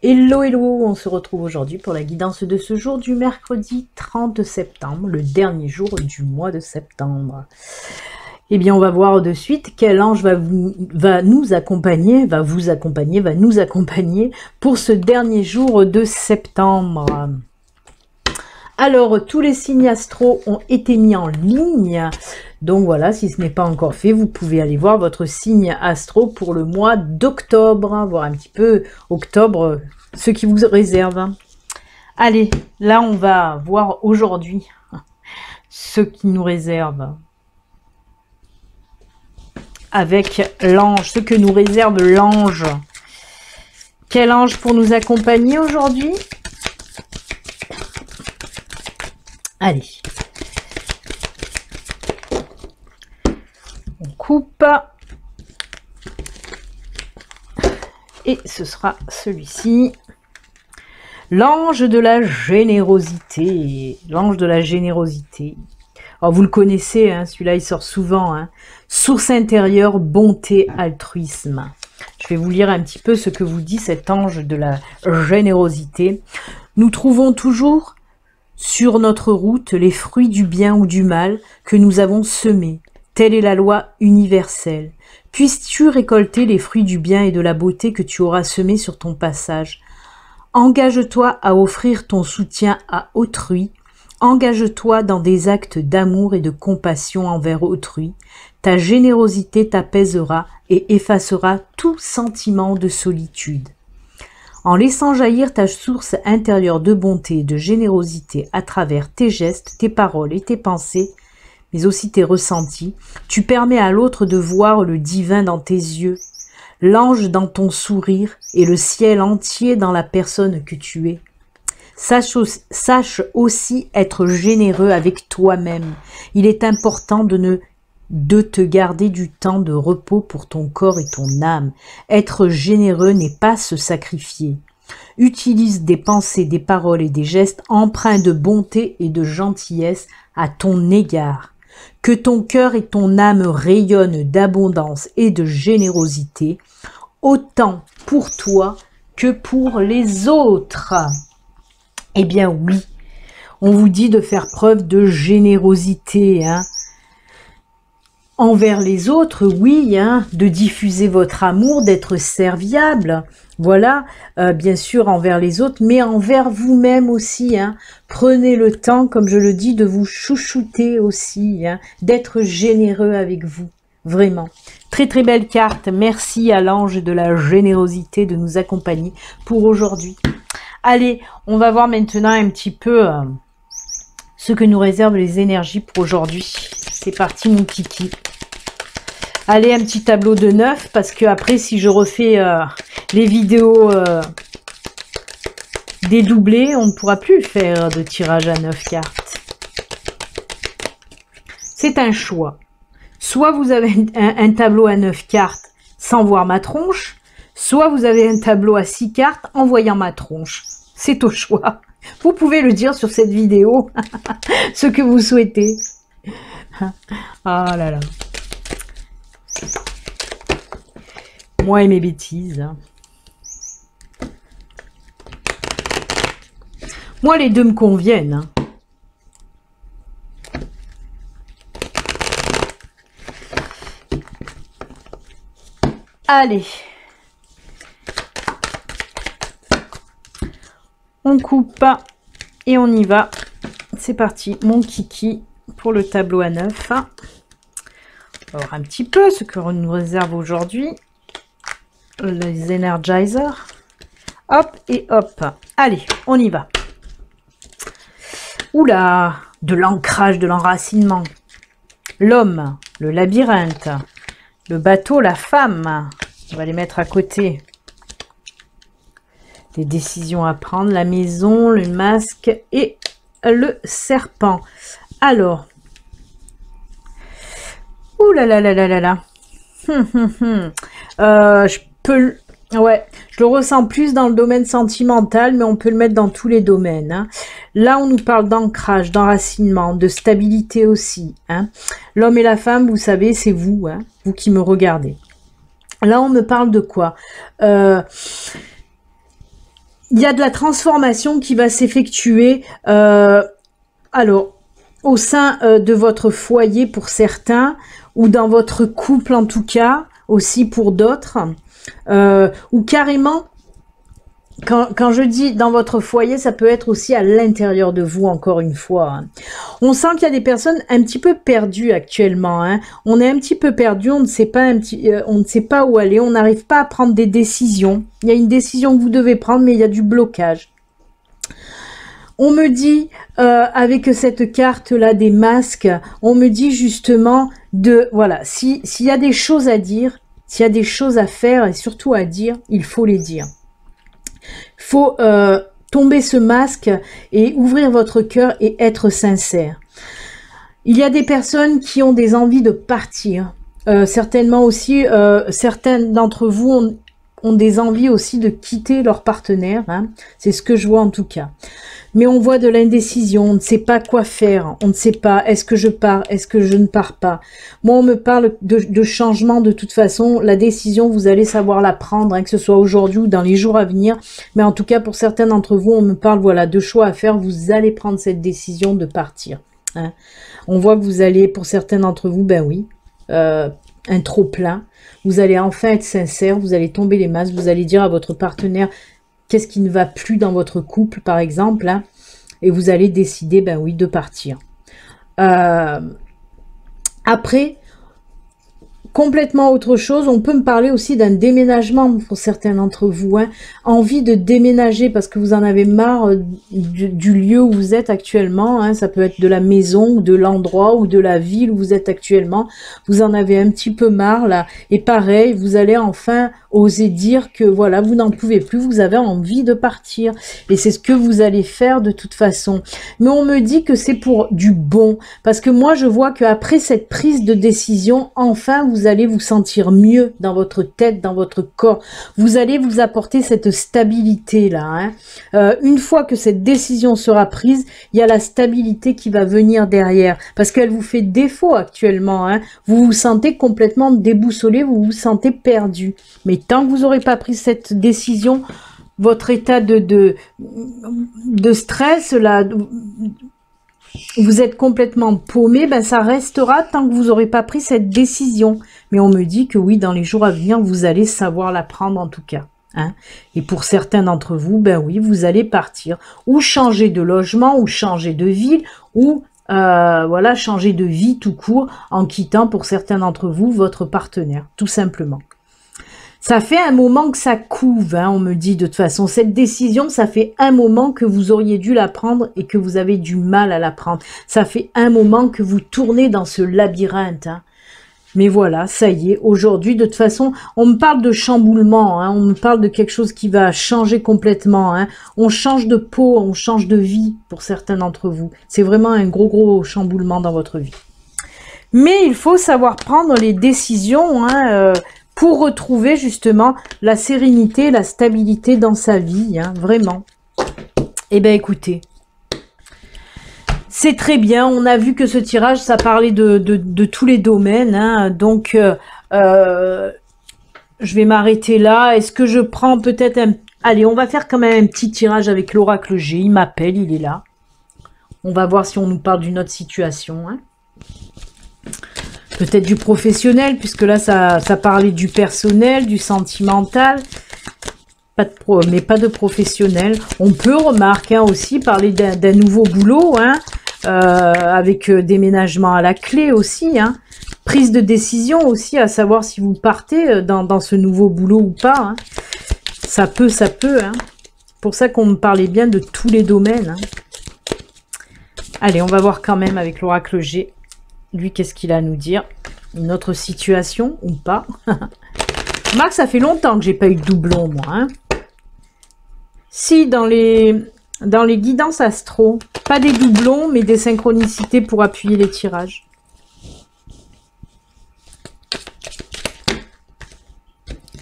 Hello, hello, on se retrouve aujourd'hui pour la guidance de ce jour du mercredi 30 septembre, le dernier jour du mois de septembre. Eh bien, on va voir de suite quel ange va nous accompagner pour ce dernier jour de septembre. Alors, tous les signes astro ont été mis en ligne. Donc voilà, si ce n'est pas encore fait, vous pouvez aller voir votre signe astro pour le mois d'octobre. Voir un petit peu octobre, ce qui vous réserve. Allez, là on va voir aujourd'hui ce qui nous réserve. Avec l'ange, ce que nous réserve l'ange. Quel ange pour nous accompagner aujourd'hui? Allez. On coupe. Et ce sera celui-ci. L'ange de la générosité. L'ange de la générosité. Alors vous le connaissez, hein, celui-là il sort souvent. Hein. Source intérieure, bonté, altruisme. Je vais vous lire un petit peu ce que vous dit cet ange de la générosité. Nous trouvons toujours sur notre route les fruits du bien ou du mal que nous avons semés. Telle est la loi universelle. Puisses-tu récolter les fruits du bien et de la beauté que tu auras semés sur ton passage. Engage-toi à offrir ton soutien à autrui. Engage-toi dans des actes d'amour et de compassion envers autrui. Ta générosité t'apaisera et effacera tout sentiment de solitude. En laissant jaillir ta source intérieure de bonté et de générosité à travers tes gestes, tes paroles et tes pensées, mais aussi tes ressentis, tu permets à l'autre de voir le divin dans tes yeux, l'ange dans ton sourire et le ciel entier dans la personne que tu es. Sache aussi être généreux avec toi-même. Il est important de te garder du temps de repos pour ton corps et ton âme. Être généreux n'est pas se sacrifier. Utilise des pensées, des paroles et des gestes empreints de bonté et de gentillesse à ton égard. Que ton cœur et ton âme rayonnent d'abondance et de générosité, autant pour toi que pour les autres. Eh bien oui, on vous dit de faire preuve de générosité, hein. Envers les autres, oui, hein, de diffuser votre amour, d'être serviable, voilà, bien sûr envers les autres, mais envers vous-même aussi, hein. Prenez le temps, comme je le dis, de vous chouchouter aussi, hein, d'être généreux avec vous, vraiment. Très très belle carte, merci à l'ange de la générosité de nous accompagner pour aujourd'hui. Allez, on va voir maintenant un petit peu ce que nous réservent les énergies pour aujourd'hui. C'est parti mon kiki. Allez, un petit tableau de 9, parce que après si je refais les vidéos dédoublées, on ne pourra plus faire de tirage à 9 cartes. C'est un choix. Soit vous avez un tableau à 9 cartes sans voir ma tronche, soit vous avez un tableau à 6 cartes en voyant ma tronche. C'est au choix. Vous pouvez le dire sur cette vidéo, ce que vous souhaitez. Ah là là. Moi et mes bêtises. Moi, les deux me conviennent. Allez. On coupe et on y va. C'est parti, mon kiki pour le tableau à 9. On va voir un petit peu ce que nous réserve aujourd'hui les Energizers. Hop et hop. Allez, on y va. Oula, de l'ancrage, de l'enracinement. L'homme, le labyrinthe, le bateau, la femme. On va les mettre à côté. Des décisions à prendre, la maison, le masque et le serpent. Alors, ouh là là là là là là. Je peux, ouais, je le ressens plus dans le domaine sentimental, mais on peut le mettre dans tous les domaines. Hein. Là, on nous parle d'ancrage, d'enracinement, de stabilité aussi. Hein. L'homme et la femme, vous savez, c'est vous, hein, vous qui me regardez. Là, on me parle de quoi? il y a de la transformation qui va s'effectuer, alors, au sein de votre foyer pour certains, ou dans votre couple en tout cas, aussi pour d'autres, ou carrément, quand je dis dans votre foyer, ça peut être aussi à l'intérieur de vous, encore une fois. Hein. On sent qu'il y a des personnes un petit peu perdues actuellement. Hein. On est un petit peu perdu, on ne sait pas on ne sait pas où aller, on n'arrive pas à prendre des décisions. Il y a une décision que vous devez prendre, mais il y a du blocage. On me dit, avec cette carte-là des masques, on me dit justement de, voilà, s'il y a des choses à dire, s'il y a des choses à faire et surtout à dire, il faut les dire. Il faut tomber ce masque et ouvrir votre cœur et être sincère. Il y a des personnes qui ont des envies de partir. Certainement aussi, certains d'entre vous ont des envies aussi de quitter leur partenaire. Hein. C'est ce que je vois en tout cas. Mais on voit de l'indécision, on ne sait pas quoi faire, on ne sait pas, est-ce que je pars, est-ce que je ne pars pas. Moi, on me parle de changement de toute façon, la décision, vous allez savoir la prendre, hein, que ce soit aujourd'hui ou dans les jours à venir. Mais en tout cas, pour certains d'entre vous, on me parle voilà, de choix à faire, vous allez prendre cette décision de partir. Hein. On voit que vous allez, pour certains d'entre vous, ben oui, un trop plein. Vous allez enfin être sincère, vous allez tomber les masques, vous allez dire à votre partenaire qu'est-ce qui ne va plus dans votre couple, par exemple, hein, et vous allez décider, ben oui, de partir. Après, complètement autre chose, on peut me parler aussi d'un déménagement pour certains d'entre vous, hein, envie de déménager parce que vous en avez marre du lieu où vous êtes actuellement, hein, ça peut être de la maison ou de l'endroit ou de la ville où vous êtes actuellement, vous en avez un petit peu marre là, et pareil, vous allez enfin oser dire que voilà, vous n'en pouvez plus, vous avez envie de partir, et c'est ce que vous allez faire de toute façon. Mais on me dit que c'est pour du bon, parce que moi je vois qu'après cette prise de décision, enfin vous allez vous sentir mieux dans votre tête, dans votre corps, vous allez vous apporter cette stabilité là. Hein. Une fois que cette décision sera prise, il y a la stabilité qui va venir derrière, parce qu'elle vous fait défaut actuellement. Hein. Vous vous sentez complètement déboussolé, vous vous sentez perdu. Mais tant que vous n'aurez pas pris cette décision, votre état de stress, là, vous êtes complètement paumé, ben ça restera tant que vous n'aurez pas pris cette décision. Mais on me dit que oui, dans les jours à venir, vous allez savoir la prendre en tout cas. Hein. Et pour certains d'entre vous, ben oui, vous allez partir, ou changer de logement, ou changer de ville, ou voilà, changer de vie tout court, en quittant pour certains d'entre vous votre partenaire, tout simplement. Ça fait un moment que ça couve, hein, on me dit de toute façon. Cette décision, ça fait un moment que vous auriez dû la prendre et que vous avez du mal à la prendre. Ça fait un moment que vous tournez dans ce labyrinthe. Hein. Mais voilà, ça y est, aujourd'hui, de toute façon, on me parle de chamboulement, hein, on me parle de quelque chose qui va changer complètement. Hein. On change de peau, on change de vie pour certains d'entre vous. C'est vraiment un gros chamboulement dans votre vie. Mais il faut savoir prendre les décisions, hein, pour retrouver justement la sérénité, la stabilité dans sa vie, hein, vraiment. Eh bien, écoutez, c'est très bien. On a vu que ce tirage, ça parlait de tous les domaines. Hein, donc, je vais m'arrêter là. Est-ce que je prends peut-être un... Allez, on va faire quand même un petit tirage avec l'oracle G. Il m'appelle, il est là. On va voir si on nous parle d'une autre situation, hein. Peut-être du professionnel, puisque là, ça parlait du personnel, du sentimental, mais pas de professionnel. On peut, remarquer, hein, aussi parler d'un nouveau boulot, hein, avec déménagement à la clé aussi, hein, prise de décision aussi, à savoir si vous partez dans ce nouveau boulot ou pas. Hein. Ça peut, hein. C'est pour ça qu'on me parlait bien de tous les domaines. Hein. Allez, on va voir quand même avec l'oracle G. Lui, qu'est-ce qu'il a à nous dire? Une autre situation ou pas? Marc, ça fait longtemps que j'ai pas eu de doublon, moi. Hein. Si, dans les guidances astro, pas des doublons, mais des synchronicités pour appuyer les tirages.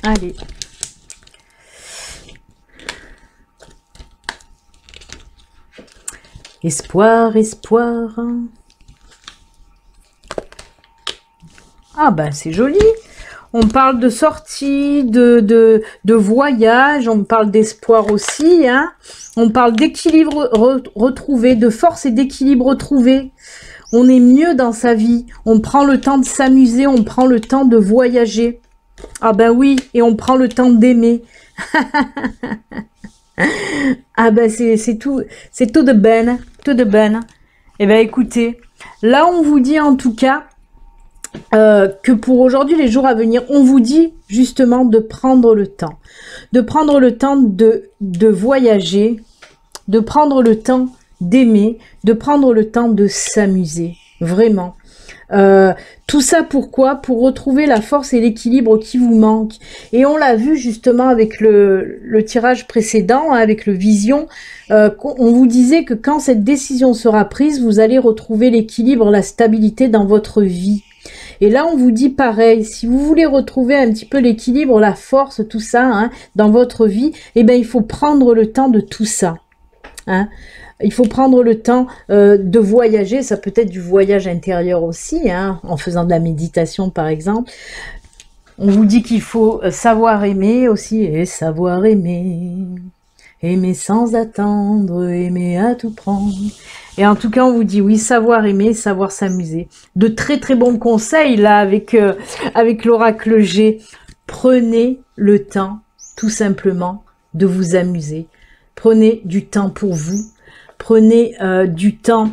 Allez. Espoir, espoir. Ah ben c'est joli. On parle de sortie, de voyage, on parle d'espoir aussi, hein. On parle d'équilibre retrouvé, de force et d'équilibre retrouvé. On est mieux dans sa vie, on prend le temps de s'amuser, on prend le temps de voyager. Ah ben oui, et on prend le temps d'aimer. Ah ben c'est tout de ben, tout de ben. Eh ben écoutez, là on vous dit en tout cas que pour aujourd'hui, les jours à venir, on vous dit justement de prendre le temps. De prendre le temps de voyager, de prendre le temps d'aimer, de prendre le temps de s'amuser. Vraiment. Tout ça pourquoi? Pour retrouver la force et l'équilibre qui vous manque. Et on l'a vu justement avec le tirage précédent, hein, avec le vision. On vous disait que quand cette décision sera prise, vous allez retrouver l'équilibre, la stabilité dans votre vie. Et là, on vous dit pareil, si vous voulez retrouver un petit peu l'équilibre, la force, tout ça, hein, dans votre vie, eh ben, il faut prendre le temps de tout ça. Hein. Il faut prendre le temps de voyager, ça peut être du voyage intérieur aussi, hein, en faisant de la méditation par exemple. On vous dit qu'il faut savoir aimer aussi, et savoir aimer. Aimer sans attendre, aimer à tout prendre. Et en tout cas, on vous dit oui, savoir aimer, savoir s'amuser. De très très bons conseils là avec l'oracle G. Prenez le temps, tout simplement, de vous amuser. Prenez du temps pour vous. Prenez du temps,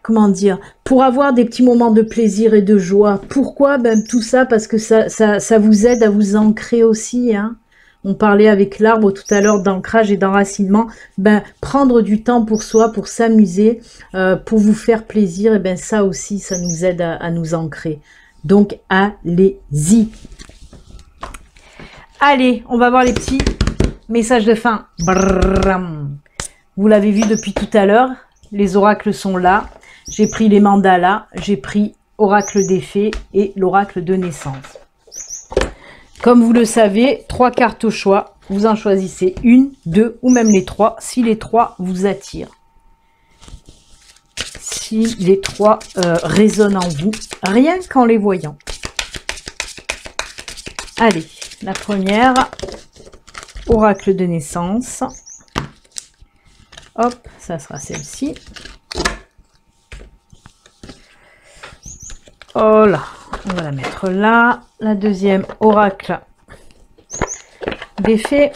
comment dire, pour avoir des petits moments de plaisir et de joie. Pourquoi? Ben tout ça parce que ça vous aide à vous ancrer aussi, hein. On parlait avec l'arbre tout à l'heure d'ancrage et d'enracinement. Ben, prendre du temps pour soi, pour s'amuser, pour vous faire plaisir, et ben ça aussi, ça nous aide à nous ancrer. Donc, allez-y. Allez, on va voir les petits messages de fin. Brrrram. Vous l'avez vu depuis tout à l'heure, les oracles sont là. J'ai pris les mandalas, j'ai pris oracle des fées et l'oracle de naissance. Comme vous le savez, 3 cartes au choix. Vous en choisissez une, 2 ou même les 3, si les 3 vous attirent. Si les 3 résonnent en vous, rien qu'en les voyant. Allez, la première, oracle de naissance. Hop, ça sera celle-ci. Oh là, on va la mettre là. La deuxième, oracle des fées.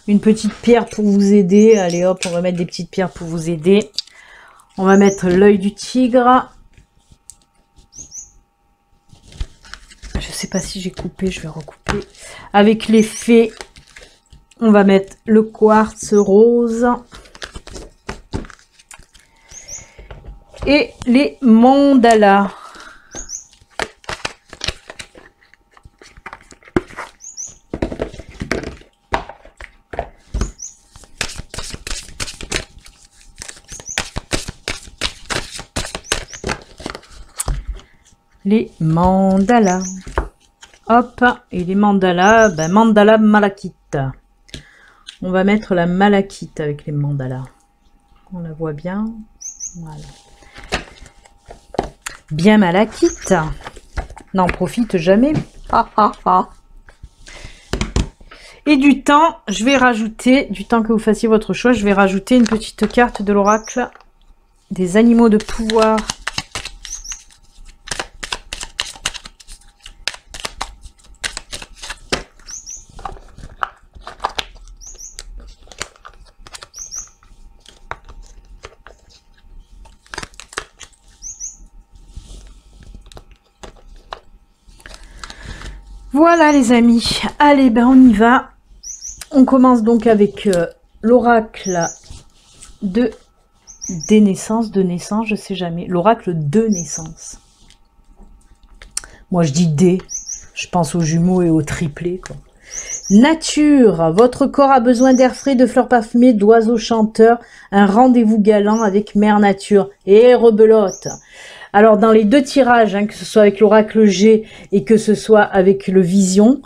Une petite pierre pour vous aider. Allez hop, on va mettre des petites pierres pour vous aider. On va mettre l'œil du tigre. Je sais pas si j'ai coupé, je vais recouper. Avec les fées, on va mettre le quartz rose. Et les mandalas. Les mandalas. Hop, et les mandalas, ben mandala malachite. On va mettre la malachite avec les mandalas. On la voit bien. Voilà. Bien malachite. N'en profite jamais. Et du temps, je vais rajouter, du temps que vous fassiez votre choix, je vais rajouter une petite carte de l'oracle des animaux de pouvoir. Voilà les amis, allez ben on y va. On commence donc avec l'oracle des naissances, de naissance, je sais jamais. L'oracle de naissance. Moi je dis D, je pense aux jumeaux et aux triplés quoi. Nature, votre corps a besoin d'air frais, de fleurs parfumées, d'oiseaux chanteurs, un rendez-vous galant avec Mère Nature. Et rebelote. Alors, dans les deux tirages, hein, que ce soit avec l'oracle G et que ce soit avec le Vision,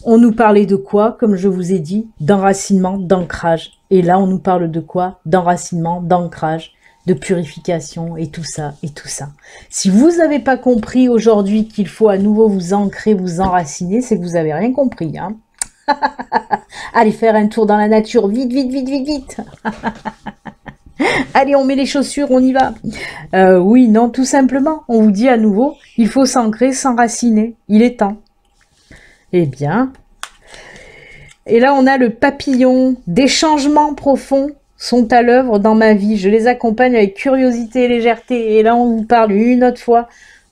on nous parlait de quoi? Comme je vous ai dit, d'enracinement, d'ancrage. Et là, on nous parle de quoi? D'enracinement, d'ancrage, de purification et tout ça, et tout ça. Si vous n'avez pas compris aujourd'hui qu'il faut à nouveau vous ancrer, vous enraciner, c'est que vous n'avez rien compris, hein. Allez faire un tour dans la nature, vite, vite, vite, vite, vite. Allez, on met les chaussures, on y va. Oui, non, tout simplement, on vous dit à nouveau, il faut s'ancrer, s'enraciner, il est temps. Eh bien, et là on a le papillon, des changements profonds sont à l'œuvre dans ma vie, je les accompagne avec curiosité et légèreté, et là on vous parle une autre fois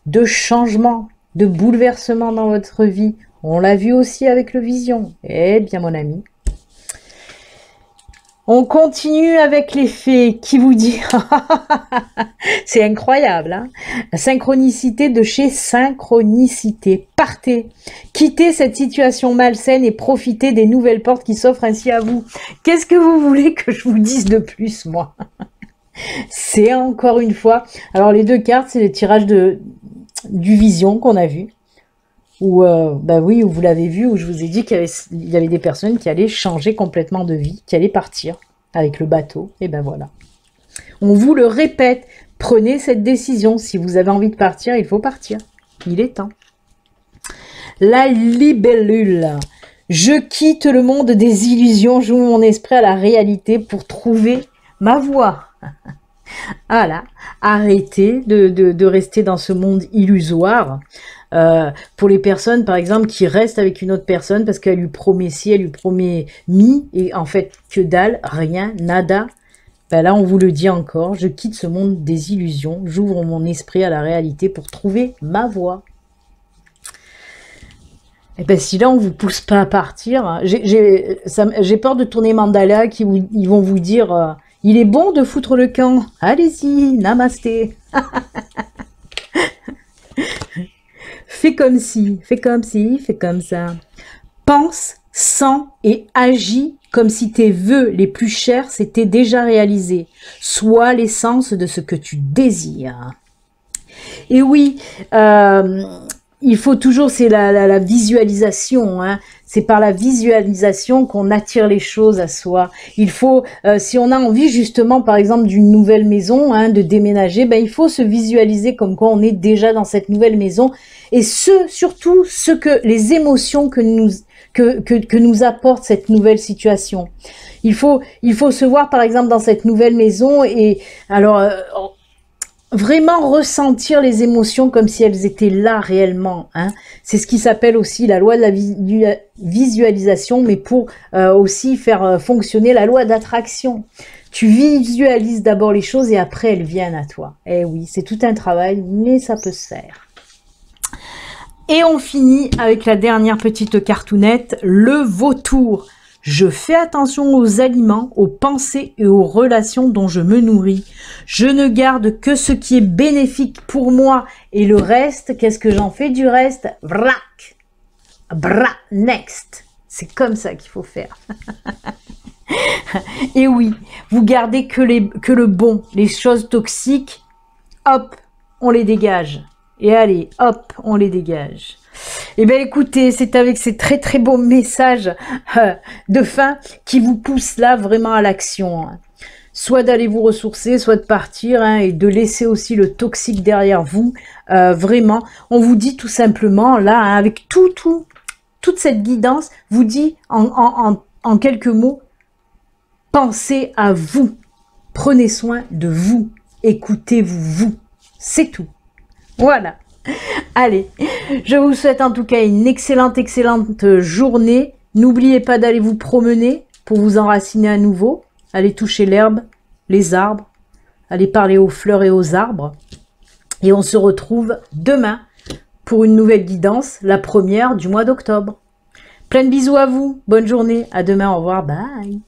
de changements, de bouleversements dans votre vie, on l'a vu aussi avec le Vision. Eh bien mon ami, on continue avec les fées qui vous dit, c'est incroyable, hein, la synchronicité de chez Synchronicité. Partez, quittez cette situation malsaine et profitez des nouvelles portes qui s'offrent ainsi à vous. Qu'est-ce que vous voulez que je vous dise de plus, moi? C'est encore une fois, alors les deux cartes, c'est le tirage du Vision qu'on a vu. Où, bah oui, où vous l'avez vu, où je vous ai dit qu'il y avait des personnes qui allaient changer complètement de vie, qui allaient partir avec le bateau, et ben voilà. On vous le répète, prenez cette décision, si vous avez envie de partir, il faut partir, il est temps. La libellule, je quitte le monde des illusions, j'ouvre mon esprit à la réalité pour trouver ma voie. Voilà, arrêtez de rester dans ce monde illusoire. Pour les personnes, par exemple, qui restent avec une autre personne parce qu'elle lui promet ci, elle lui promet mi, et en fait, que dalle, rien, nada. Ben là, on vous le dit encore, je quitte ce monde des illusions, j'ouvre mon esprit à la réalité pour trouver ma voie. Et ben si là, on vous pousse pas à partir, j'ai peur de tourner mandala, ils vont vous dire, il est bon de foutre le camp, allez-y, namasté. Fais comme ci, fais comme ci, fais comme ça. Pense, sens et agis comme si tes vœux les plus chers s'étaient déjà réalisés. Sois l'essence de ce que tu désires. Et oui, il faut toujours, c'est la visualisation, hein. C'est par la visualisation qu'on attire les choses à soi. Il faut, si on a envie justement, par exemple, d'une nouvelle maison, hein, de déménager, ben il faut se visualiser comme quoi on est déjà dans cette nouvelle maison. Et surtout, les émotions que nous apporte cette nouvelle situation. Il faut se voir, par exemple, dans cette nouvelle maison et alors vraiment ressentir les émotions comme si elles étaient là réellement, hein. C'est ce qui s'appelle aussi la loi de la visualisation, mais pour aussi faire fonctionner la loi d'attraction. Tu visualises d'abord les choses et après elles viennent à toi. Eh oui, c'est tout un travail, mais ça peut se faire. Et on finit avec la dernière petite cartounette, le vautour. Je fais attention aux aliments, aux pensées et aux relations dont je me nourris. Je ne garde que ce qui est bénéfique pour moi et le reste, qu'est-ce que j'en fais du reste? Vrac! Bra! Next! C'est comme ça qu'il faut faire. Et oui, vous gardez que le bon, les choses toxiques, hop, on les dégage. Et allez, hop, on les dégage. Eh bien écoutez, c'est avec ces très très beaux messages de fin qui vous poussent là vraiment à l'action. Soit d'aller vous ressourcer, soit de partir, hein, et de laisser aussi le toxique derrière vous. Vraiment, on vous dit tout simplement là, hein, avec toute cette guidance, vous dit en quelques mots, pensez à vous, prenez soin de vous, écoutez-vous, vous, c'est tout. Voilà. Allez, je vous souhaite en tout cas une excellente journée. N'oubliez pas d'aller vous promener pour vous enraciner à nouveau. Allez toucher l'herbe, les arbres. Allez parler aux fleurs et aux arbres. Et on se retrouve demain pour une nouvelle guidance, la première du mois d'octobre. Plein de bisous à vous. Bonne journée. À demain. Au revoir. Bye.